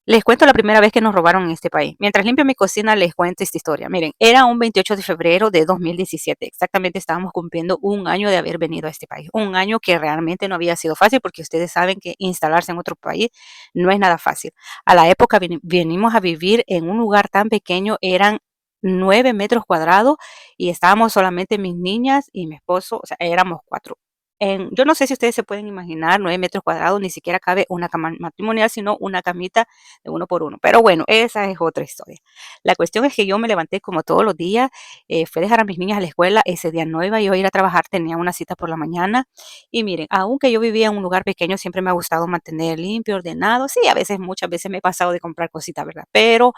Les cuento la primera vez que nos robaron en este país. Mientras limpio mi cocina, les cuento esta historia. Miren, era un 28 de febrero de 2017. Exactamente estábamos cumpliendo un año de haber venido a este país. Un año que realmente no había sido fácil porque ustedes saben que instalarse en otro país no es nada fácil. A la época venimos a vivir en un lugar tan pequeño, eran 9 metros cuadrados y estábamos solamente mis niñas y mi esposo, o sea, éramos cuatro. Yo no sé si ustedes se pueden imaginar 9 metros cuadrados, ni siquiera cabe una cama matrimonial, sino una camita de uno por uno. Pero bueno, esa es otra historia. La cuestión es que yo me levanté como todos los días, fui a dejar a mis niñas a la escuela, ese día no iba yo a ir a trabajar, tenía una cita por la mañana. Y miren, aunque yo vivía en un lugar pequeño, siempre me ha gustado mantener limpio, ordenado. Sí, a veces, muchas veces me he pasado de comprar cositas, ¿verdad? Pero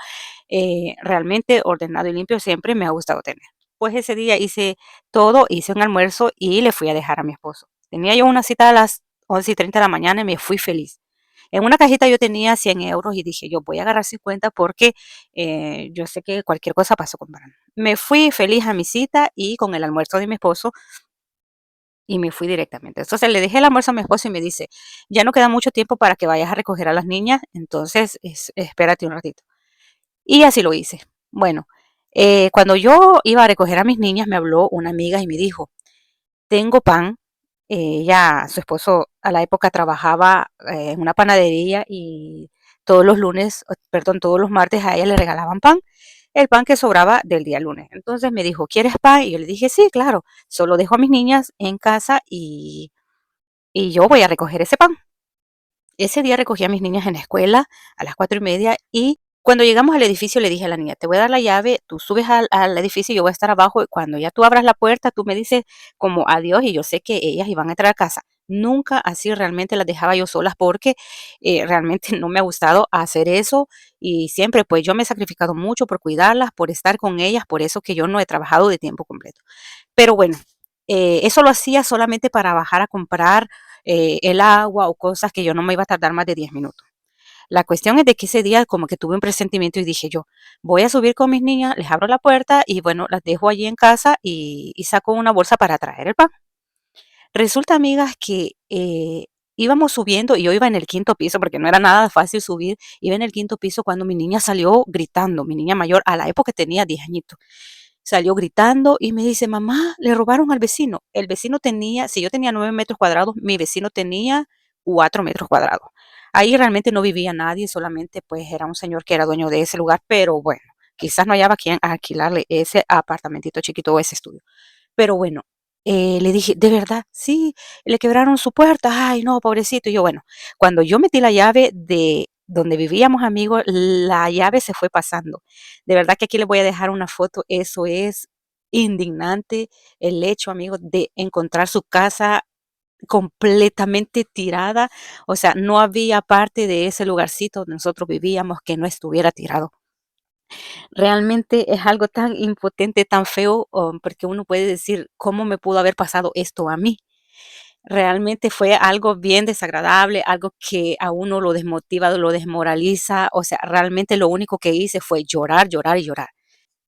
realmente ordenado y limpio siempre me ha gustado tener. Pues ese día hice todo, hice un almuerzo y le fui a dejar a mi esposo. Tenía yo una cita a las 11:30 de la mañana y me fui feliz. En una cajita yo tenía 100 euros y dije, yo voy a agarrar 50 porque yo sé que cualquier cosa paso comprando. Me fui feliz a mi cita y con el almuerzo de mi esposo y me fui directamente. Entonces le dejé el almuerzo a mi esposo y me dice, ya no queda mucho tiempo para que vayas a recoger a las niñas, entonces espérate un ratito. Y así lo hice. Bueno, cuando yo iba a recoger a mis niñas, me habló una amiga y me dijo, tengo pan. Ella, su esposo a la época trabajaba en una panadería y todos los lunes, perdón, todos los martes a ella le regalaban pan, el pan que sobraba del día lunes. Entonces me dijo, ¿quieres pan? Y yo le dije, sí, claro, solo dejo a mis niñas en casa y yo voy a recoger ese pan. Ese día recogí a mis niñas en la escuela a las 4:30 y cuando llegamos al edificio le dije a la niña, te voy a dar la llave, tú subes al edificio y yo voy a estar abajo y cuando ya tú abras la puerta, tú me dices como adiós y yo sé que ellas iban a entrar a casa. Nunca así realmente las dejaba yo solas porque realmente no me ha gustado hacer eso y siempre pues yo me he sacrificado mucho por cuidarlas, por estar con ellas, por eso que yo no he trabajado de tiempo completo. Pero bueno, eso lo hacía solamente para bajar a comprar el agua o cosas que yo no me iba a tardar más de 10 minutos. La cuestión es de que ese día como que tuve un presentimiento y dije yo, voy a subir con mis niñas, les abro la puerta y bueno, las dejo allí en casa y saco una bolsa para traer el pan. Resulta, amigas, que íbamos subiendo y yo iba en el quinto piso porque no era nada fácil subir, iba en el quinto piso cuando mi niña salió gritando, mi niña mayor, a la época tenía 10 añitos. Salió gritando y me dice, mamá, le robaron al vecino. El vecino tenía, si yo tenía 9 metros cuadrados, mi vecino tenía 4 metros cuadrados. Ahí realmente no vivía nadie, solamente pues era un señor que era dueño de ese lugar, pero bueno, quizás no hallaba quien alquilarle ese apartamentito chiquito o ese estudio. Pero bueno, le dije, ¿de verdad? Sí, le quebraron su puerta. Ay, no, pobrecito. Y yo, bueno, cuando yo metí la llave de donde vivíamos, amigos, la llave se fue pasando. De verdad que aquí les voy a dejar una foto. Eso es indignante, el hecho, amigos, de encontrar su casa completamente tirada. O sea, no había parte de ese lugarcito donde nosotros vivíamos que no estuviera tirado. Realmente es algo tan impotente, tan feo, porque uno puede decir, ¿cómo me pudo haber pasado esto a mí? Realmente fue algo bien desagradable, algo que a uno lo desmotiva, lo desmoraliza. O sea, realmente lo único que hice fue llorar, llorar y llorar.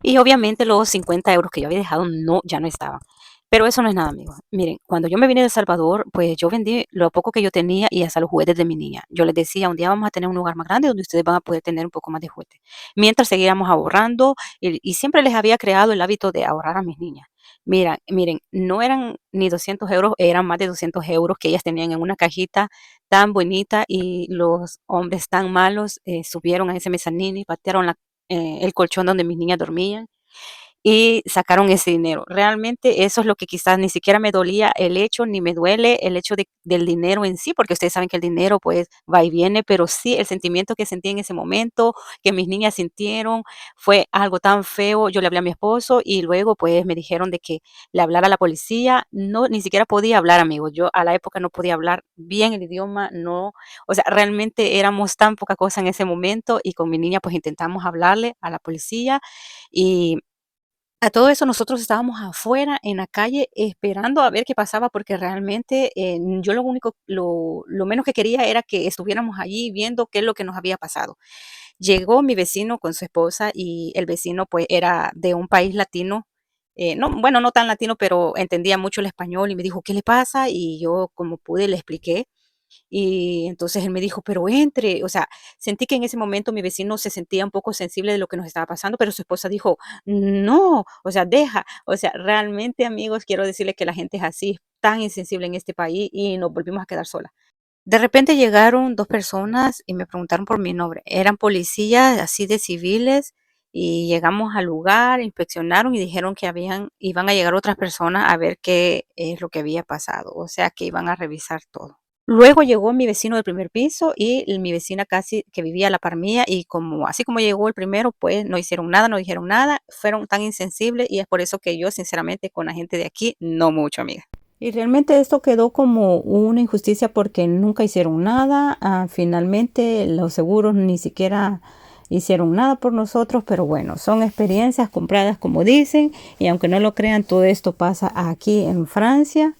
Y obviamente los 50 euros que yo había dejado no, ya no estaban. Pero eso no es nada, amigos. Miren, cuando yo me vine de El Salvador, pues yo vendí lo poco que yo tenía y hasta los juguetes de mi niña. Yo les decía, un día vamos a tener un lugar más grande donde ustedes van a poder tener un poco más de juguetes. Mientras seguíamos ahorrando y siempre les había creado el hábito de ahorrar a mis niñas. Mira, miren, no eran ni 200 euros, eran más de 200 euros que ellas tenían en una cajita tan bonita y los hombres tan malos subieron a ese mezanino y patearon el colchón donde mis niñas dormían y sacaron ese dinero. Realmente eso es lo que quizás ni siquiera me dolía el hecho, ni me duele el hecho del dinero en sí, porque ustedes saben que el dinero pues va y viene, pero sí el sentimiento que sentí en ese momento, que mis niñas sintieron, fue algo tan feo. Yo le hablé a mi esposo y luego pues me dijeron de que le hablara a la policía. No, ni siquiera podía hablar, amigos. Yo a la época no podía hablar bien el idioma, no, o sea, realmente éramos tan poca cosa en ese momento y con mi niña pues intentamos hablarle a la policía y a todo eso nosotros estábamos afuera en la calle esperando a ver qué pasaba, porque realmente, yo lo único lo menos que quería era que estuviéramos allí viendo qué es lo que nos había pasado. Llegó mi vecino con su esposa y el vecino, pues, era de un país latino, no, bueno, no tan latino, pero entendía mucho el español y me dijo: "¿Qué le pasa?". Y yo, como pude, le expliqué. Y entonces él me dijo, pero entre, o sea, sentí que en ese momento mi vecino se sentía un poco sensible de lo que nos estaba pasando, pero su esposa dijo, no, o sea, deja, o sea, realmente amigos, quiero decirle que la gente es así, tan insensible en este país y nos volvimos a quedar solas. De repente llegaron 2 personas y me preguntaron por mi nombre. Eran policías así de civiles y llegamos al lugar, inspeccionaron y dijeron que iban a llegar otras personas a ver qué es lo que había pasado, o sea, que iban a revisar todo. Luego llegó mi vecino del primer piso y mi vecina casi que vivía a la par mía y como así como llegó el primero, pues no hicieron nada, no dijeron nada, fueron tan insensibles y es por eso que yo sinceramente con la gente de aquí no mucho, amiga. Y realmente esto quedó como una injusticia porque nunca hicieron nada. Finalmente los seguros ni siquiera hicieron nada por nosotros, pero bueno, son experiencias compradas como dicen y aunque no lo crean, todo esto pasa aquí en Francia.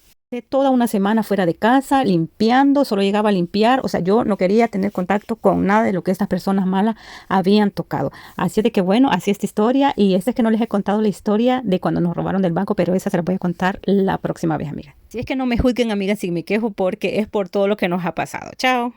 Toda una semana fuera de casa, limpiando, solo llegaba a limpiar, o sea, yo no quería tener contacto con nada de lo que estas personas malas habían tocado. Así de que bueno, así esta historia y esta es que no les he contado la historia de cuando nos robaron del banco, pero esa se la voy a contar la próxima vez, amiga. Si es que no me juzguen, amigas, si me quejo porque es por todo lo que nos ha pasado. Chao.